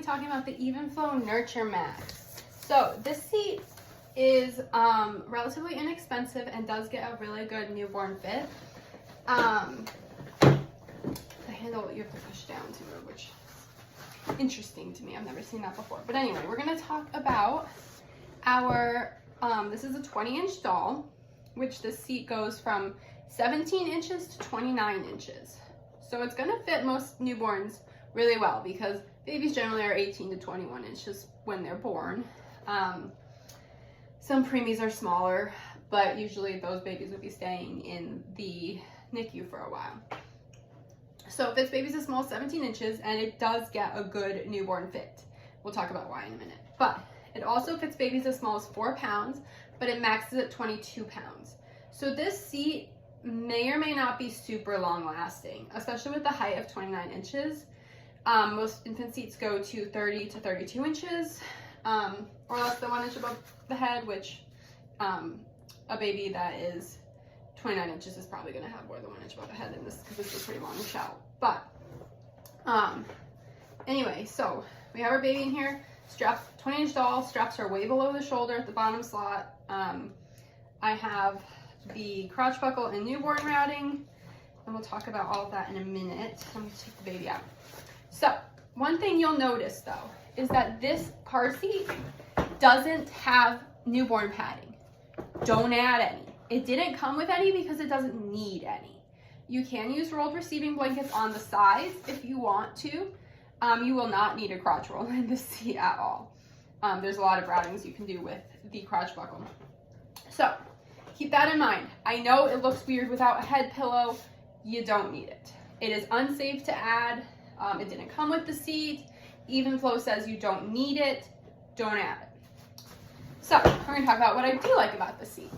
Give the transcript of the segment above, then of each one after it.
be talking about the Evenflo Nurture Max. So this seat is relatively inexpensive and does get a really good newborn fit. The handle you have to push down to move, which is interesting to me. I've never seen that before. But anyway, we're going to talk about our, this is a 20-inch doll, which this seat goes from 17 inches to 29 inches. So it's going to fit most newborns really well because babies generally are 18 to 21 inches when they're born. Some preemies are smaller, but usually those babies would be staying in the NICU for a while. So it fits babies as small as 17 inches, and it does get a good newborn fit. We'll talk about why in a minute. But it also fits babies as small as 4 pounds, but it maxes at 22 pounds. So this seat may or may not be super long lasting, especially with the height of 29 inches. Most infant seats go to 30 to 32 inches, or less than 1 inch above the head, which a baby that is 29 inches is probably going to have more than 1 inch above the head in this, because this is a pretty long shell. But anyway, so we have our baby in here, straps, 20-inch doll, straps are way below the shoulder at the bottom slot. I have the crotch buckle and newborn routing, and we'll talk about all of that in a minute. I'm going to take the baby out. So one thing you'll notice though is that this car seat doesn't have newborn padding. Don't add any. It didn't come with any because it doesn't need any. You can use rolled receiving blankets on the sides if you want to. You will not need a crotch roll in this seat at all. There's a lot of routings you can do with the crotch buckle. So keep that in mind. I know it looks weird without a head pillow. You don't need it. It is unsafe to add. It didn't come with the seat. Evenflo says you don't need it. Don't add it. So we're going to talk about what I do like about the seat.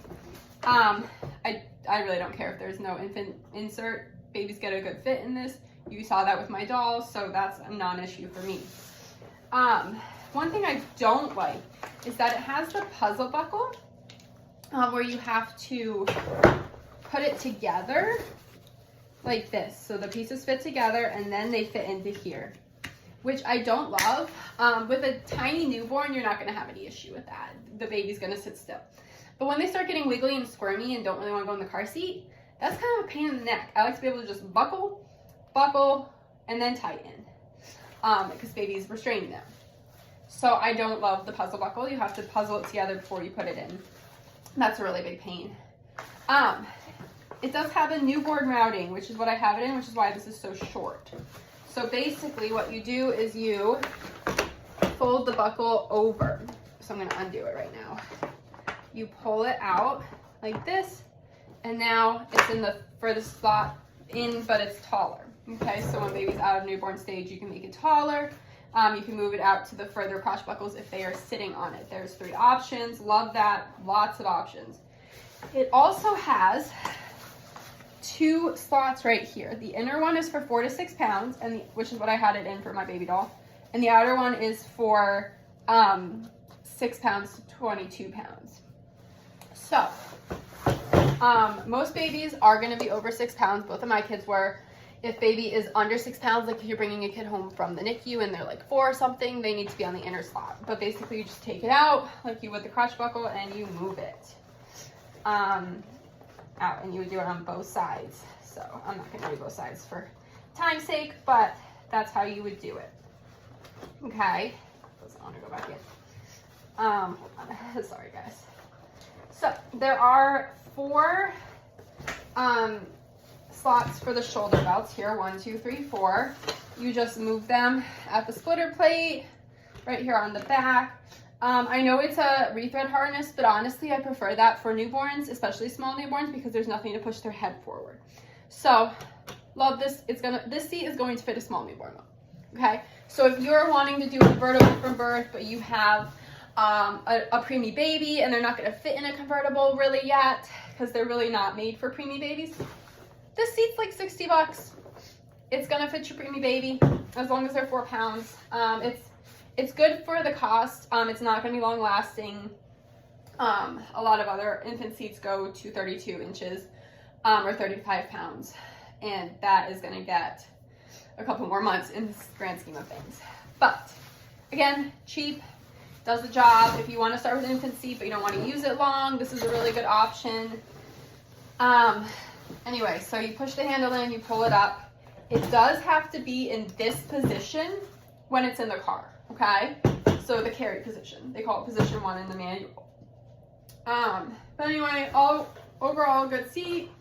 I really don't care if there's no infant insert. Babies get a good fit in this. You saw that with my dolls, so that's a non-issue for me. One thing I don't like is that it has the puzzle buckle where you have to put it together like this. So the pieces fit together and then they fit into here, which I don't love. With a tiny newborn, you're not going to have any issue with that. The baby's going to sit still. But when they start getting wiggly and squirmy and don't really want to go in the car seat, that's kind of a pain in the neck. I like to be able to just buckle, and then tighten, because babies restrain them. So I don't love the puzzle buckle. You have to puzzle it together before you put it in. That's a really big pain. It does have a newborn routing, which is what I have it in, which is why this is so short. So basically what you do is you fold the buckle over. So I'm going to undo it right now. You pull it out like this, and now it's in the furthest spot in, but it's taller. Okay, so when baby's out of newborn stage, you can make it taller. You can move it out to the further crotch buckles if they are sitting on it. There's 3 options. Love that. Lots of options. It also has 2 slots right here. The inner one is for 4 to 6 pounds, which is what I had it in for my baby doll. And the outer one is for 6 pounds to 22 pounds. So, most babies are going to be over 6 pounds. Both of my kids were. If baby is under 6 pounds, like if you're bringing a kid home from the NICU and they're like 4 or something, they need to be on the inner slot. But basically you just take it out like you would the crotch buckle and you move it out, and you would do it on both sides. So I'm not going to do both sides for time's sake, but that's how you would do it. Okay. Doesn't want to go back in. Hold on. Sorry guys. So there are 4 slots for the shoulder belts here. 1, 2, 3, 4. You just move them at the splitter plate right here on the back. I know it's a rethread harness, but honestly I prefer that for newborns, especially small newborns, because there's nothing to push their head forward. So love this. This seat is going to fit a small newborn. Okay, so if you're wanting to do a convertible from birth, but you have a preemie baby and they're not going to fit in a convertible really yet because they're really not made for preemie babies, this seat's like $60. It's going to fit your preemie baby as long as they're 4 pounds. It's good for the cost. It's not going to be long lasting. A lot of other infant seats go to 32 inches or 35 pounds, and that is going to get a couple more months in the grand scheme of things. But again, cheap, does the job. If you want to start with an infant seat but you don't want to use it long, this is a really good option. Anyway, so you push the handle in, you pull it up. It does have to be in this position when it's in the car, okay? So the carry position. They call it position 1 in the manual. But anyway, overall good seat.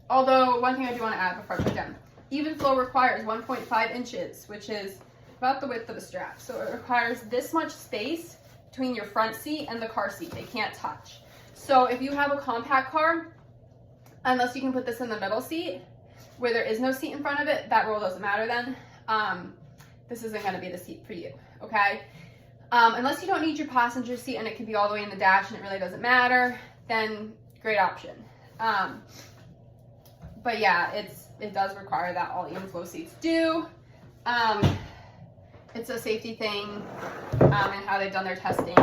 Although one thing I do want to add before I put it down, Evenflo requires 1.5 inches, which is about the width of a strap. So it requires this much space between your front seat and the car seat. They can't touch. So if you have a compact car, unless you can put this in the middle seat where there is no seat in front of it, that rule doesn't matter then. This isn't going to be the seat for you, okay? Unless you don't need your passenger seat and it can be all the way in the dash and it really doesn't matter, then great option. But yeah, it does require that. All Evenflo seats do. It's a safety thing and how they've done their testing.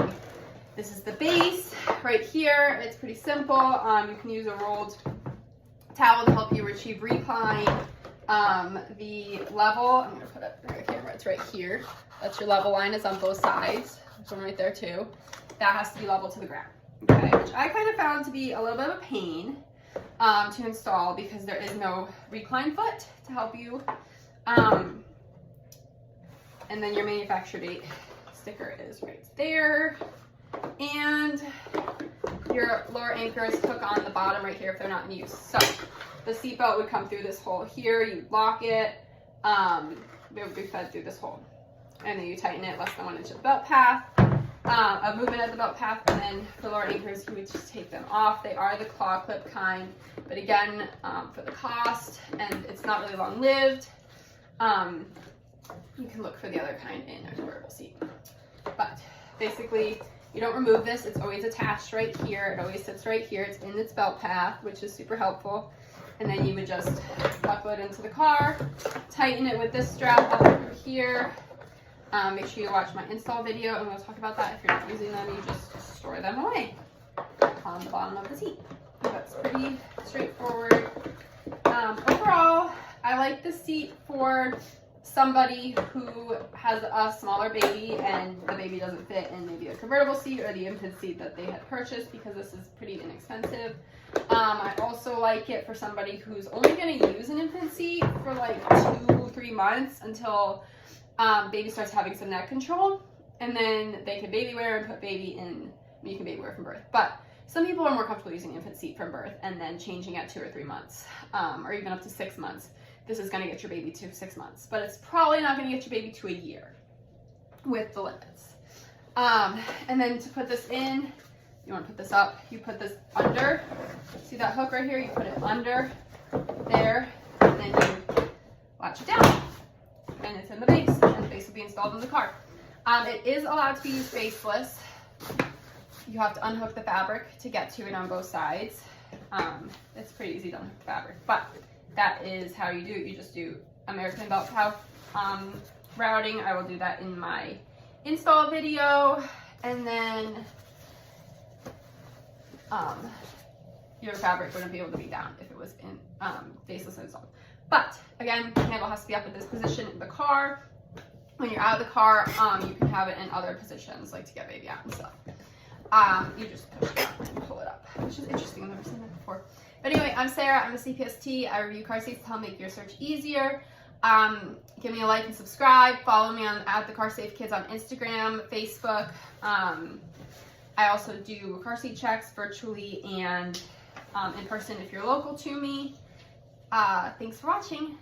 This is the base right here. It's pretty simple. You can use a rolled towel to help you retrieve recline. The level, I'm going to put it right here. It's right here. That's your level line. It's on both sides. There's one right there too. That has to be level to the ground. Okay, which I kind of found to be a little bit of a pain to install because there is no recline foot to help you. And then your manufacture date sticker is right there. And your lower anchors hook on the bottom right here if they're not in use. So the seatbelt would come through this hole here. You lock it. It would be fed through this hole. And then you tighten it less than 1 inch of the belt path. A movement of the belt path, and then for lower anchors, you would just take them off. They are the claw clip kind, but again, for the cost, and it's not really long lived, you can look for the other kind in a convertible seat. But basically, you don't remove this. It's always attached right here. It always sits right here. It's in its belt path, which is super helpful. And then you would just buckle it into the car, tighten it with this strap up over here. Make sure you watch my install video, and we'll talk about that. If you're not using them, you just store them away on the bottom of the seat. That's pretty straightforward. Overall, I like this seat for somebody who has a smaller baby and the baby doesn't fit in maybe a convertible seat or the infant seat that they had purchased, because this is pretty inexpensive. I also like it for somebody who's only going to use an infant seat for like 2-3 months until baby starts having some neck control, and then they can baby wear and put baby in. You can baby wear from birth, but some people are more comfortable using infant seat from birth and then changing at 2 or 3 months, or even up to 6 months. This is going to get your baby to 6 months, but it's probably not going to get your baby to a year with the limits. And then to put this in, you want to put this up, you put this under. See that hook right here? You put it under there, and then you latch it down. And it's in the base, and the base will be installed in the car. It is allowed to be used baseless. You have to unhook the fabric to get to it on both sides. It's pretty easy to unhook the fabric, but that is how you do it. You just do American belt pouch routing. I will do that in my install video, and then your fabric wouldn't be able to be down if it was in baseless installed. But again, the handle has to be up in this position in the car. When you're out of the car, you can have it in other positions, like to get baby out and stuff. You just push it down and pull it up, which is interesting. I've never seen that before. But anyway, I'm Sarah. I'm a CPST. I review car seats to help make your search easier. Give me a like and subscribe. Follow me on @thecarsafe_kids on Instagram, Facebook. I also do car seat checks virtually and in person if you're local to me. Thanks for watching.